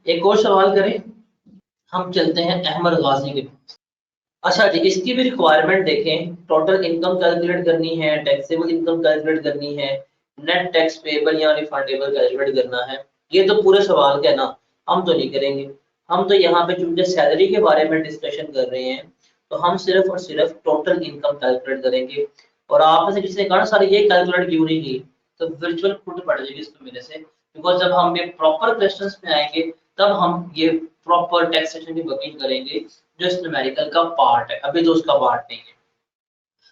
एक और सवाल करें। हम चलते हैं अहमद गाजी के पास। अच्छा जी, इसकी भी रिक्वायरमेंट देखें। टोटल इनकम कैलकुलेट करनी है, टैक्सेबल इनकम कैलकुलेट करनी है, नेट टैक्स पेबल या रिफंडेबल कैलकुलेट करना है। ये तो पूरे सवाल का है ना, हम तो नहीं करेंगे। हम तो यहाँ पे चूंकि सैलरी के बारे में डिस्कशन कर रहे हैं, तो हम सिर्फ और सिर्फ टोटल इनकम कैलकुलेट करेंगे। और आप में से किसी ने कहा सर ये कैलकुलेट क्यों नहीं की, तो वर्चुअल फुट पड़ जाएगी इसको मेरे से, बिकॉज जब हम ये प्रॉपर क्वेश्चन में आएंगे तब हम ये प्रॉपर टैक्सेशन की वर्किंग करेंगे, जो इस न्यूमेरिकल का पार्ट है। अभी तो उसका पार्ट नहीं है।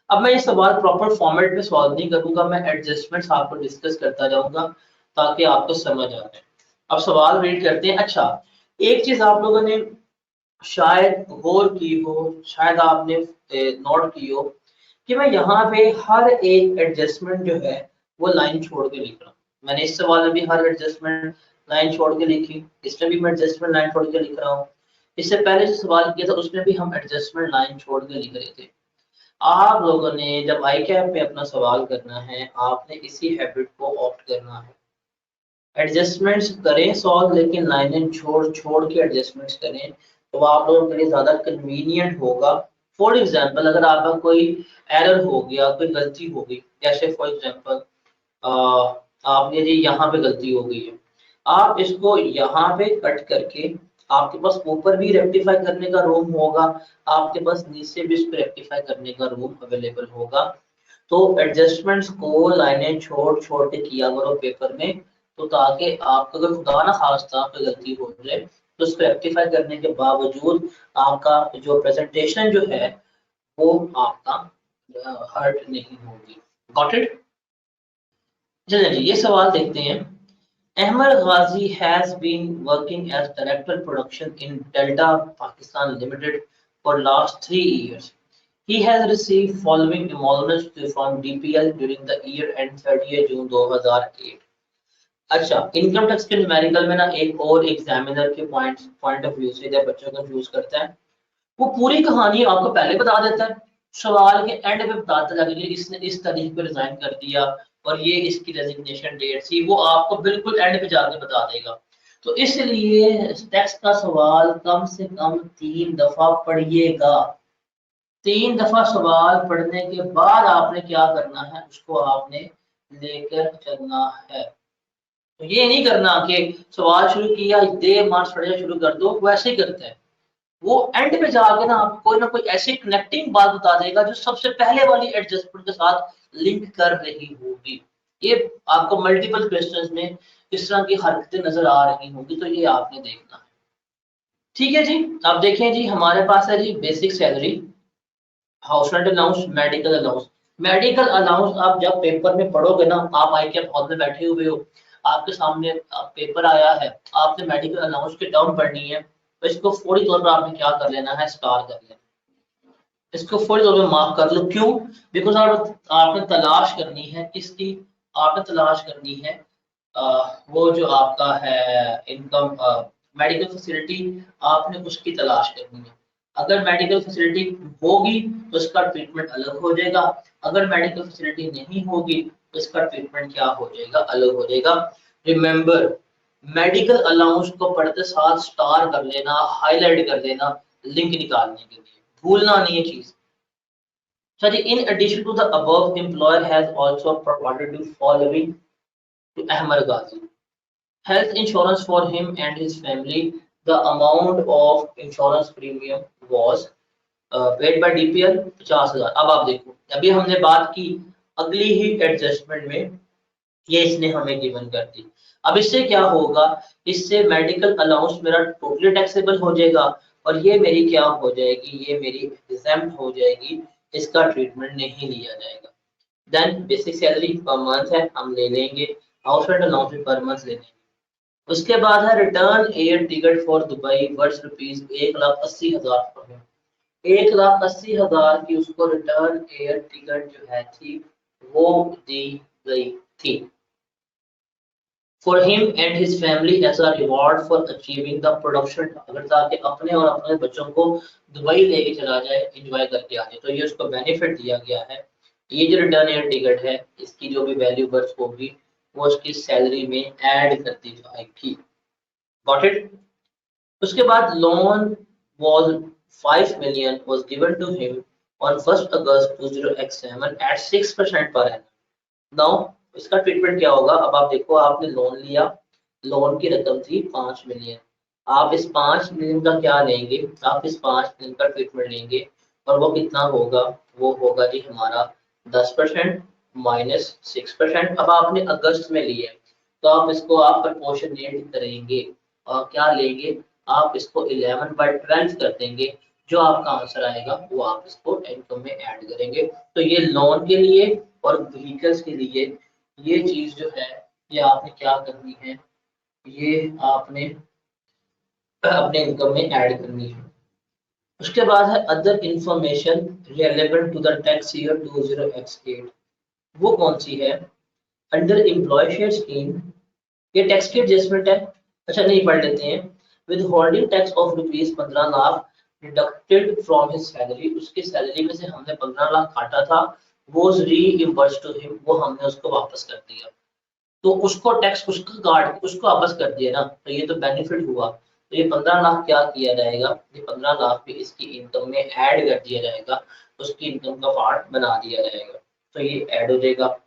अब मैं ये सवाल प्रॉपर फॉर्मेट में सॉल्व नहीं करूंगा, मैं एडजस्टमेंट्स आपको डिस्कस करता जाऊंगा ताकि आपको समझ आ जाए। अब सवाल रीड करते हैं। अच्छा, एक चीज आप लोगों ने शायद गौर की हो, शायद आपने नोट की हो कि मैं यहाँ पे हर एक एडजस्टमेंट जो है वो लाइन छोड़ के लिख रहा हूँ। मैंने इस सवाल में भी हर एडजस्टमेंट लाइन छोड़ के लिखी, इसमें भी मैं एडजस्टमेंट लाइन छोड़ के लिख रहा हूँ। इससे पहले जो सवाल किया था उसमें भी हम एडजस्टमेंट लाइन छोड़ के लिख रहे थे। आप लोगों ने जब आई कैप पे अपना सवाल करना है, आपने इसी हैबिट को ऑप्ट करना है। एडजस्टमेंट्स करें सॉल्व, लेकिन लाइनें छोड़ छोड़ के एडजस्टमेंट्स करें, तो आप लोगों के लिए ज्यादा कन्वीनियंट होगा। फॉर एग्जाम्पल, अगर आपका कोई एरर हो गया, कोई गलती हो गई, जैसे फॉर एग्जाम्पल आपने जी यहाँ पे गलती हो गई है, आप इसको यहाँ पे कट करके, आपके पास ऊपर भी रेक्टिफाई करने का रूम होगा, आपके पास नीचे भी इसको रेक्टिफाई करने का रूम अवेलेबल होगा। तो एडजस्टमेंट्स को लाइनें छोड़ छोड़ के किया करो पेपर में, तो ताकि आपको अगर खुदा ना खास्ता कोई गलती हो जाए तो उसको रेक्टिफाई करने के बावजूद आपका जो प्रेजेंटेशन जो है वो आपका हर्ट नहीं होगी। Got it? चलिए जी, ये सवाल देखते हैं। Ahmed Ghazi has been working as director production in Delta Pakistan limited for last 3 years. He has received following emoluments from DPL during the year end 30 June 2008. अच्छा, इनकम टैक्स के न्यूमेरिकल में ना एक और एग्जामिनर के पॉइंट ऑफ व्यू से जब बच्चों को कंफ्यूज करता है, वो पूरी कहानी आपको पहले बता देता है, सवाल के एंड पे बताता जाएगा कि इसने इस तारीख पे रिजाइन कर दिया और ये इसकी रेजिग्नेशन डेट थी, वो आपको बिल्कुल एंड पे जाके बता देगा। तो इसलिए टैक्स का सवाल कम से कम 3 दफा पढ़िएगा। 3 दफा सवाल पढ़ने के बाद आपने क्या करना है, उसको आपने लेकर चलना है। तो ये नहीं करना कि सवाल शुरू किया दे मार्क्स पढ़ना शुरू कर दो, वैसे ही करते हैं। वो एंड पे जाके ना आपको कोई ना कोई ऐसी कनेक्टिंग बात बता देगा जो सबसे पहले वाली एडजस्टमेंट के साथ लिंक कर रही होगी। ये आपको मल्टीपल क्वेश्चंस में इस तरह की हरकतें नजर आ रही होंगी, तो ये आपने देखना है। ठीक है जी। अब देखें जी, हमारे पास है जी basic salary, house rent allowance, medical allowance. Medical allowance आप जब पेपर में पढ़ोगे ना, आप आई के हॉल में बैठे हुए हो, आपके सामने पेपर आया है, आपने मेडिकल अलाउंस की टर्म पढ़नी है, तो इसको फौरी तौर पर आपने क्या कर लेना है, स्टार कर लेना। इसको फौरी तौर पर मार्क कर लो। क्यों? बिकॉज आपने तलाश करनी है किसकी, आपने तलाश करनी है वो जो आपका है इनकम मेडिकल फैसिलिटी, आपने उसकी तलाश करनी है। अगर मेडिकल फैसिलिटी होगी तो इसका ट्रीटमेंट अलग हो जाएगा, अगर मेडिकल फैसिलिटी नहीं होगी तो इसका ट्रीटमेंट क्या हो जाएगा, अलग हो जाएगा। रिमेंबर, मेडिकल अलाउंस को पढ़ते साथ स्टार कर लेना, हाईलाइट कर देना, लिंक निकालने के लिए, भूलना नहीं है चीज। Sir, in addition to the above employer has also provided the following to Ahmed Ghazi: health insurance for him and his family. The amount of insurance premium was paid by DPL 50,000। अब आप देखो, अभी हमने बात की अगली ही एडजस्टमेंट में, ये इसने हमें गिवन कर दी। अब इससे क्या होगा, इससे मेडिकल अलाउंस मेरा टोटली टैक्सेबल हो जाएगा और ये मेरी क्या हो जाएगी, ये मेरी एग्जेम्प्ट हो जाएगी, इसका ट्रीटमेंट नहीं लिया जाएगा। Then basic salary per month है, हम ले लेंगे। House rent allowance per month ले लेंगे। उसके बाद है return air ticket for Dubai worth rupees 1,80,000। 1,80,000 की उसको रिटर्न एयर टिकट जो है थी वो दी गई थी for him and his family as a reward for achieving the production, अगर ताकि अपने और अपने बच्चों को दुबई लेके चला जाए, एंजॉय करके आ जाए, तो ये उसको बेनिफिट दिया गया है। ये जो रिटर्न एयर टिकट है, इसकी जो भी वैल्यू बर्थ होगी वो उसकी सैलरी में ऐड करती जाएगी। Got it? उसके बाद loan was 5 million was given to him on 1st August 2007 at 6% per annum. Now इसका ट्रीटमेंट क्या होगा? अब आप देखो, आपने लोन लिया, लोन की रकम थी 5 मिलियन। आप इस 5 मिलियन का क्या लेंगे? आप इस 5 मिलियन का ट्रीटमेंट लेंगे और वो कितना होगा? वो होगा जी हमारा 10% माइनस 6%। अब आपने अगस्त में लिया तो आप इसको आप प्रपोर्शनेट करेंगे और क्या लेंगे? आप इसको 11/12 कर देंगे। जो आपका आंसर आएगा वो आप इसको इनकम में ऐड करेंगे। तो ये लोन के लिए और व्हीकल्स के लिए ये चीज जो है ये आपने क्या करनी है, ये आपने अपने इनकम में ऐड करनी है। उसके बाद है other information relevant to the tax year 20x8। वो कौन सी है? अंडर एम्प्लॉय शेयर स्कीम, ये टैक्स की एडजस्टमेंट है। अच्छा, नहीं पढ़ लेते हैं। With holding tax of ₹15 lakh deducted from his salary, उसकी सैलरी में से हमने 15 लाख काटा था, वो रीइंबर्स्ड टू हिम, वो हमने उसको वापस कर दिया। तो उसको टैक्स उसका काट उसको वापस कर दिया ना, तो ये तो बेनिफिट हुआ। तो ये 15 लाख क्या किया जाएगा? ये 15 लाख भी इसकी इनकम में ऐड कर दिया जाएगा, उसकी इनकम का पार्ट बना दिया जाएगा, तो ये ऐड हो जाएगा।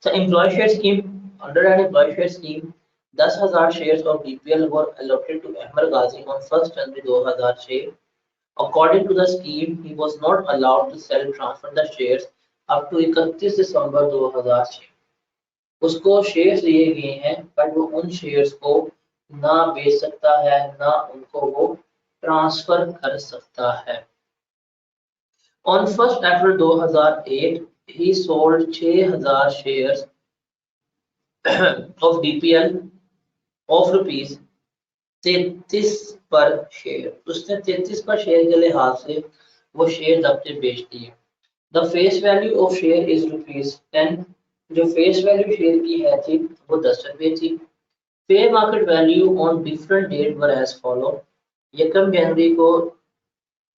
So employee share scheme, under an employee share scheme, 10,000 shares of BPL were allotted to Ahmed Ghazi on 1st January 2006. According to the scheme, he was not allowed to sell transfer the shares up to 31 दिसंबर 2006। उसको shares दिए गए हैं but वो उन shares को ना बेच सकता है ना उनको वो ट्रांसफर कर सकता है। On 1st April 2008, he sold 6,000 shares of DPL of rupees 33 पर शेयर। उसने 33 पर शेयर के लिहाज से वो शेयर अपने बेच दिए। The face value of share is ₹10। जो फेस वैल्यू शेयर की है थी वो 10 रुपए थी। Fair market value on different date were as follow. 1 जनवरी को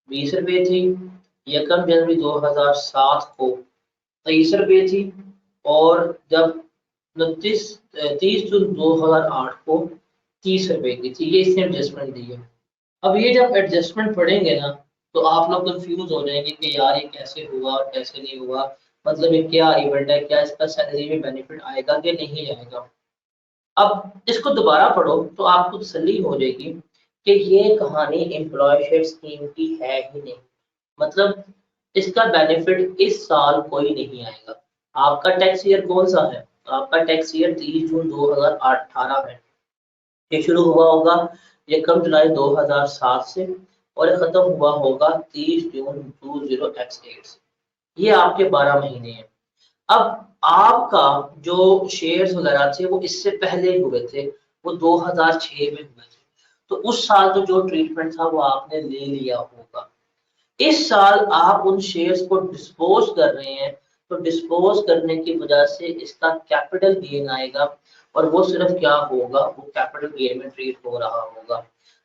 20 रुपए थी, 1 जनवरी 2007 को 23 रुपए थी, और जब 30 जून 2008 को 30 रुपए की थी। ये इसने एडजस्टमेंट दी है। अब ये जब एडजस्टमेंट पढ़ेंगे ना तो आप लोग कंफ्यूज हो जाएंगे कि यार ये कैसे हुआ और कैसे नहीं हुआ, मतलब ये क्या इवेंट है, क्या इसका सैलरी में बेनिफिट आएगा कि नहीं आएगा। अब इसको दोबारा पढ़ो तो आपको तसल्ली हो जाएगी कि ये कहानी एम्प्लॉय शेयर स्कीम की है ही नहीं, मतलब इसका बेनिफिट इस साल कोई नहीं आएगा। आपका टैक्स ईयर कौन सा है? आपका टैक्स ईयर 30 जून 2018 है। ये शुरू हुआ होगा 1 जुलाई 2007 से और खत्म हुआ होगा 30 जून 20x8 से। ये आपके 12 महीने हैं। अब आपका जो शेयर्स वगैरह थे वो इससे पहले हुए थे, वो 2006 में हुए थे, तो उस साल तो जो ट्रीटमेंट था वो आपने ले लिया होगा। इस साल आप उन शेयर्स को डिस्पोज कर रहे हैं, तो डिस्पोज करने की वजह से इसका कैपिटल गेन आएगा और वो सिर्फ क्या होगा, वो कैपिटल गेन में ट्रीट हो रहा होगा।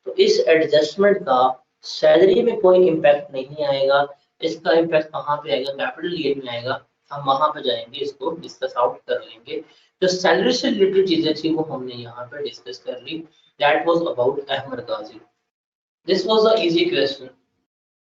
तो इस एडजस्टमेंट का सैलरी में कोई इम्पैक्ट नहीं आएगा, इसका इम्पैक्ट कहाँ पे आएगा? कैपिटल गेन में आएगा। हम वहां पे जाएंगे, इसको डिस्कस आउट कर लेंगे। जो सैलरी से रिलेटेड चीजें थी वो हमने यहाँ पे डिस्कस कर ली। That was about Ahmed Ghazi. This was a easy question.